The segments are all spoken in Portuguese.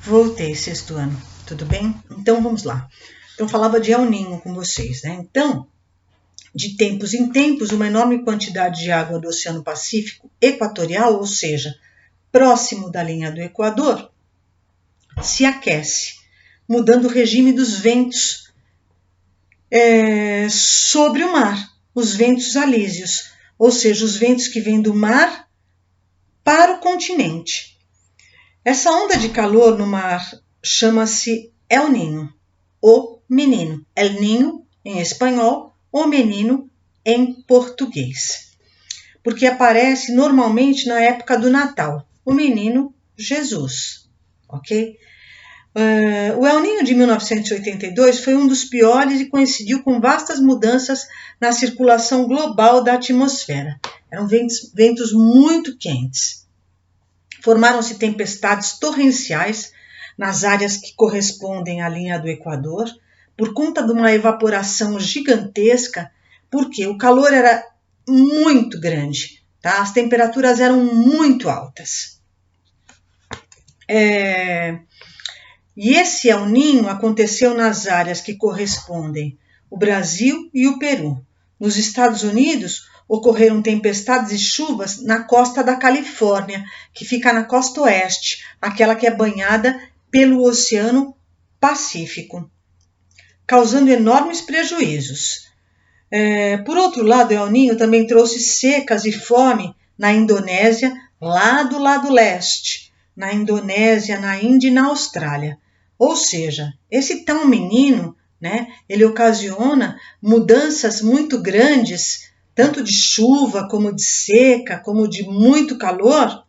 Voltei, sexto ano, tudo bem? Então vamos lá. Então falava de El Niño com vocês, né? Então, de tempos em tempos, uma enorme quantidade de água do Oceano Pacífico equatorial, ou seja, próximo da linha do Equador, se aquece, mudando o regime dos ventos sobre o mar, os ventos alísios, ou seja, os ventos que vêm do mar para o continente. Essa onda de calor no mar chama-se El Niño, o menino. El Niño em espanhol, o menino em português. Porque aparece normalmente na época do Natal, o menino Jesus, ok? O El Niño de 1982 foi um dos piores e coincidiu com vastas mudanças na circulação global da atmosfera. Eram ventos muito quentes. Formaram-se tempestades torrenciais nas áreas que correspondem à linha do Equador, por conta de uma evaporação gigantesca, porque o calor era muito grande, tá? As temperaturas eram muito altas. E esse El Niño aconteceu nas áreas que correspondem o Brasil e o Peru. Nos Estados Unidos, ocorreram tempestades e chuvas na costa da Califórnia, que fica na costa oeste, aquela que é banhada pelo Oceano Pacífico, causando enormes prejuízos. Por outro lado, El Niño também trouxe secas e fome na Indonésia, lá do lado leste, na Indonésia, na Índia e na Austrália. Ou seja, esse tal menino, né, ele ocasiona mudanças muito grandes, tanto de chuva, como de seca, como de muito calor,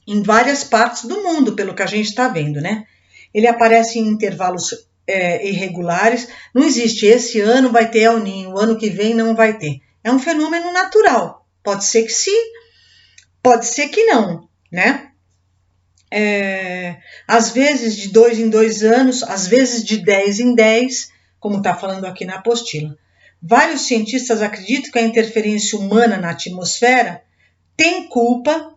em várias partes do mundo, pelo que a gente está vendo, né? Ele aparece em intervalos irregulares, não existe, esse ano vai ter El Niño, o ano que vem não vai ter. É um fenômeno natural, pode ser que sim, pode ser que não, né? Às vezes de 2 em 2 anos, às vezes de 10 em 10, como está falando aqui na apostila. Vários cientistas acreditam que a interferência humana na atmosfera tem culpa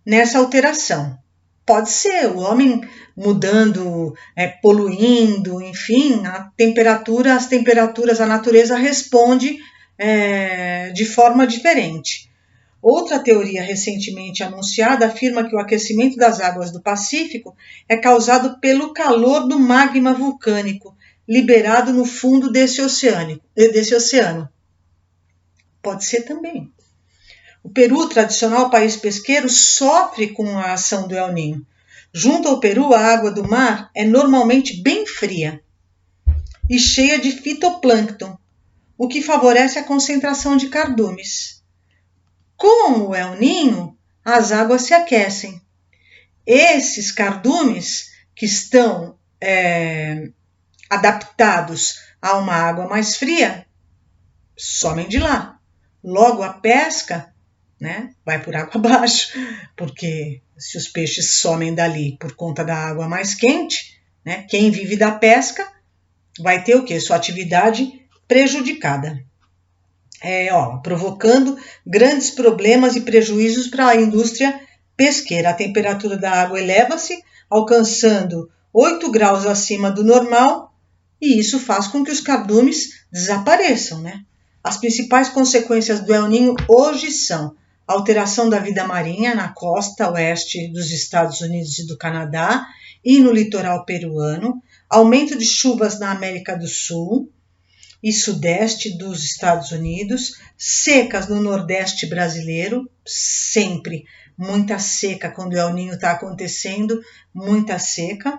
nessa alteração. Pode ser o homem mudando, poluindo, enfim, as temperaturas, a natureza responde de forma diferente. Outra teoria recentemente anunciada afirma que o aquecimento das águas do Pacífico é causado pelo calor do magma vulcânico liberado no fundo desse oceano. Pode ser também. O Peru, tradicional país pesqueiro, sofre com a ação do El Niño. Junto ao Peru, a água do mar é normalmente bem fria e cheia de fitoplâncton, o que favorece a concentração de cardumes. Com o El Niño, as águas se aquecem. Esses cardumes que estão adaptados a uma água mais fria, somem de lá. Logo, a pesca, né, vai por água abaixo, porque se os peixes somem dali por conta da água mais quente, né, quem vive da pesca vai ter o quê? Sua atividade prejudicada. Provocando grandes problemas e prejuízos para a indústria pesqueira. A temperatura da água eleva-se, alcançando 8 graus acima do normal, e isso faz com que os cardumes desapareçam, né? As principais consequências do El Niño hoje são a alteração da vida marinha na costa oeste dos Estados Unidos e do Canadá e no litoral peruano, aumento de chuvas na América do Sul e sudeste dos Estados Unidos, secas no nordeste brasileiro, sempre muita seca quando o El Niño está acontecendo, muita seca,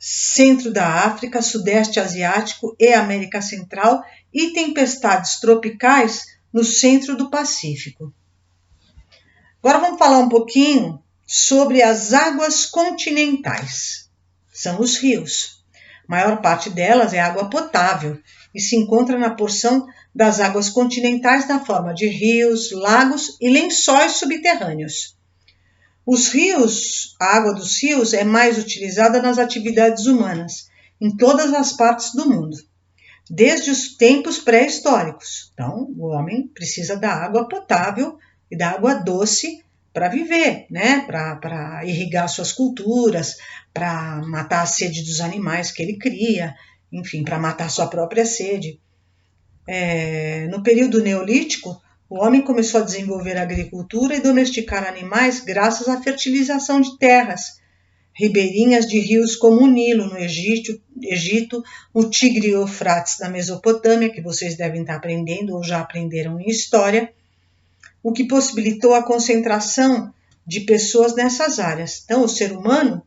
centro da África, sudeste asiático e América Central e tempestades tropicais no centro do Pacífico. Agora vamos falar um pouquinho sobre as águas continentais. São os rios. A maior parte delas é água potável e se encontra na porção das águas continentais na forma de rios, lagos e lençóis subterrâneos. Os rios, a água dos rios é mais utilizada nas atividades humanas, em todas as partes do mundo, desde os tempos pré-históricos. Então, o homem precisa da água potável e da água doce para viver, né? Para irrigar suas culturas, para matar a sede dos animais que ele cria, enfim, para matar sua própria sede. No período neolítico, o homem começou a desenvolver a agricultura e domesticar animais graças à fertilização de terras, ribeirinhas de rios como o Nilo, no Egito, o Tigre e o Eufrates, na Mesopotâmia, que vocês devem estar aprendendo ou já aprenderam em história, o que possibilitou a concentração de pessoas nessas áreas. Então, o ser humano,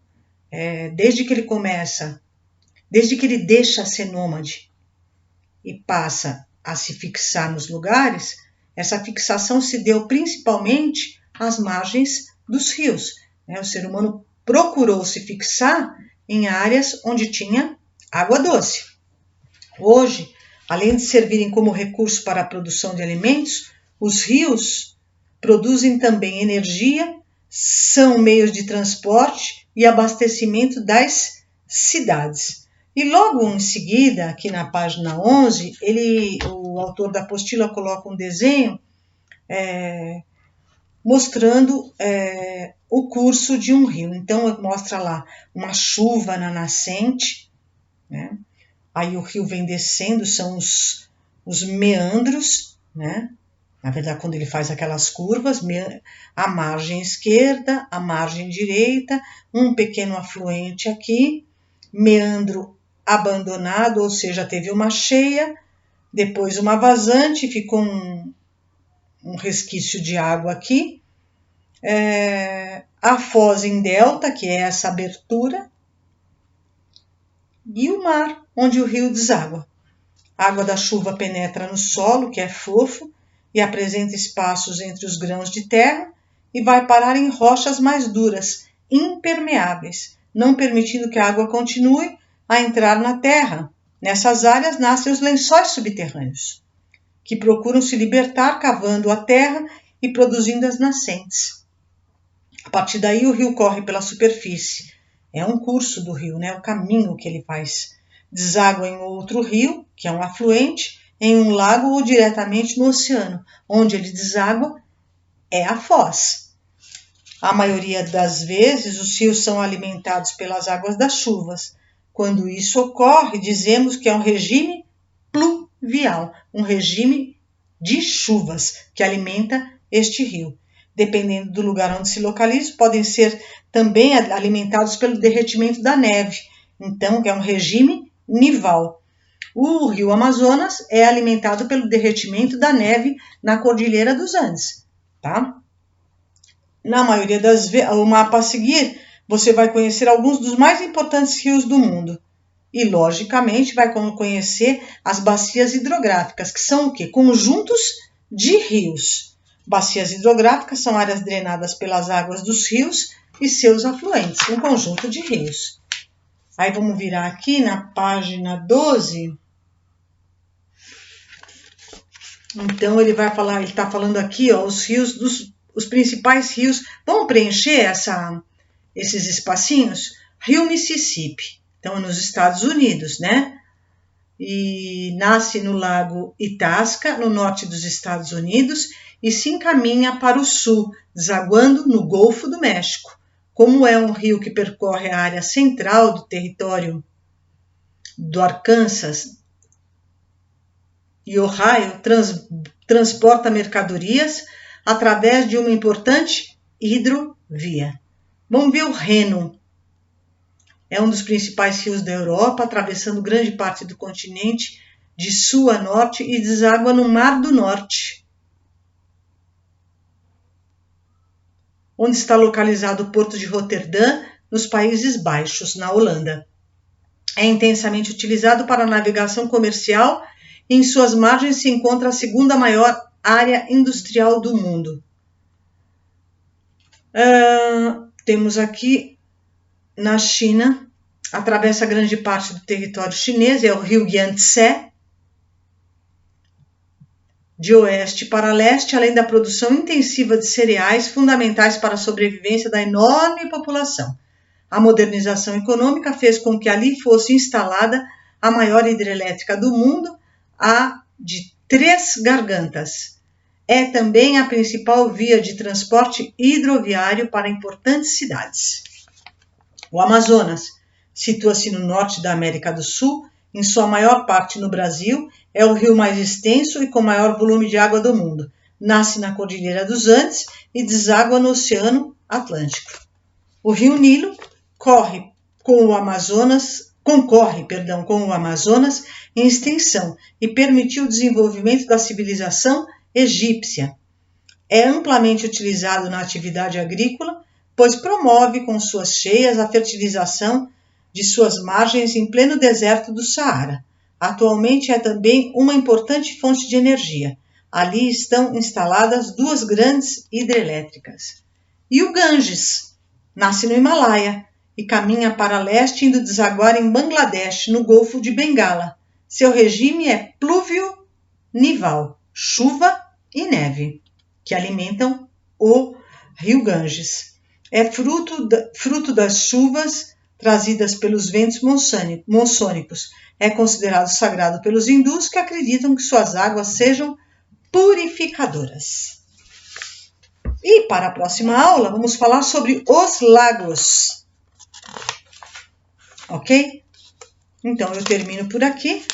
desde que ele deixa ser nômade e passa a se fixar nos lugares, essa fixação se deu principalmente às margens dos rios. O ser humano procurou se fixar em áreas onde tinha água doce. Hoje, além de servirem como recurso para a produção de alimentos, os rios produzem também energia, são meios de transporte e abastecimento das cidades. E logo em seguida, aqui na página 11, o autor da apostila coloca um desenho mostrando o curso de um rio. Então, mostra lá uma chuva na nascente, né? Aí o rio vem descendo, são os meandros, né? Na verdade, quando ele faz aquelas curvas, a margem esquerda, a margem direita, um pequeno afluente aqui, meandro abandonado, ou seja, teve uma cheia, depois uma vazante, ficou um resquício de água aqui, a foz em delta, que é essa abertura, e o mar, onde o rio deságua. A água da chuva penetra no solo, que é fofo, e apresenta espaços entre os grãos de terra, e vai parar em rochas mais duras, impermeáveis, não permitindo que a água continue a entrar na terra. Nessas áreas nascem os lençóis subterrâneos, que procuram se libertar cavando a terra e produzindo as nascentes. A partir daí o rio corre pela superfície. É um curso do rio, né? O caminho que ele faz. Deságua em outro rio, que é um afluente, em um lago ou diretamente no oceano. Onde ele deságua é a foz. A maioria das vezes os rios são alimentados pelas águas das chuvas. Quando isso ocorre, dizemos que é um regime pluvial, um regime de chuvas que alimenta este rio. Dependendo do lugar onde se localiza, podem ser também alimentados pelo derretimento da neve. Então, é um regime nival. O rio Amazonas é alimentado pelo derretimento da neve na Cordilheira dos Andes, tá? Na maioria das vezes, o mapa a seguir, você vai conhecer alguns dos mais importantes rios do mundo. E, logicamente, vai conhecer as bacias hidrográficas, que são o quê? Conjuntos de rios. Bacias hidrográficas são áreas drenadas pelas águas dos rios e seus afluentes, um conjunto de rios. Aí vamos virar aqui na página 12. Então ele vai falar, ele está falando aqui, ó, os rios os principais rios. Vamos preencher esses espacinhos? Rio Mississippi, então nos Estados Unidos, né? E nasce no lago Itasca, no norte dos Estados Unidos, e se encaminha para o sul, desaguando no Golfo do México. Como é um rio que percorre a área central do território do Arkansas e Ohio, transporta mercadorias através de uma importante hidrovia. Vamos ver o Reno. É um dos principais rios da Europa, atravessando grande parte do continente de sul a norte e deságua no Mar do Norte, onde está localizado o porto de Roterdã, nos Países Baixos, na Holanda. É intensamente utilizado para navegação comercial e em suas margens se encontra a segunda maior área industrial do mundo. Temos aqui na China, atravessa grande parte do território chinês, é o rio Yangtze, de oeste para leste, além da produção intensiva de cereais fundamentais para a sobrevivência da enorme população. A modernização econômica fez com que ali fosse instalada a maior hidrelétrica do mundo, a de Três Gargantas. É também a principal via de transporte hidroviário para importantes cidades. O Amazonas situa-se no norte da América do Sul, em sua maior parte no Brasil, é o rio mais extenso e com maior volume de água do mundo. Nasce na Cordilheira dos Andes e deságua no Oceano Atlântico. O rio Nilo concorre com o Amazonas em extensão e permitiu o desenvolvimento da civilização egípcia. É amplamente utilizado na atividade agrícola, pois promove com suas cheias a fertilização de suas margens em pleno deserto do Saara. Atualmente é também uma importante fonte de energia. Ali estão instaladas 2 grandes hidrelétricas. E o Ganges nasce no Himalaia e caminha para leste, indo desaguar em Bangladesh, no Golfo de Bengala. Seu regime é pluvio-nival, chuva e neve, que alimentam o rio Ganges. É fruto das chuvas trazidas pelos ventos monsônicos. É considerado sagrado pelos hindus, que acreditam que suas águas sejam purificadoras. E para a próxima aula, vamos falar sobre os lagos. Ok? Então, eu termino por aqui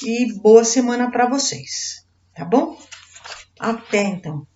e boa semana para vocês, tá bom? Até então.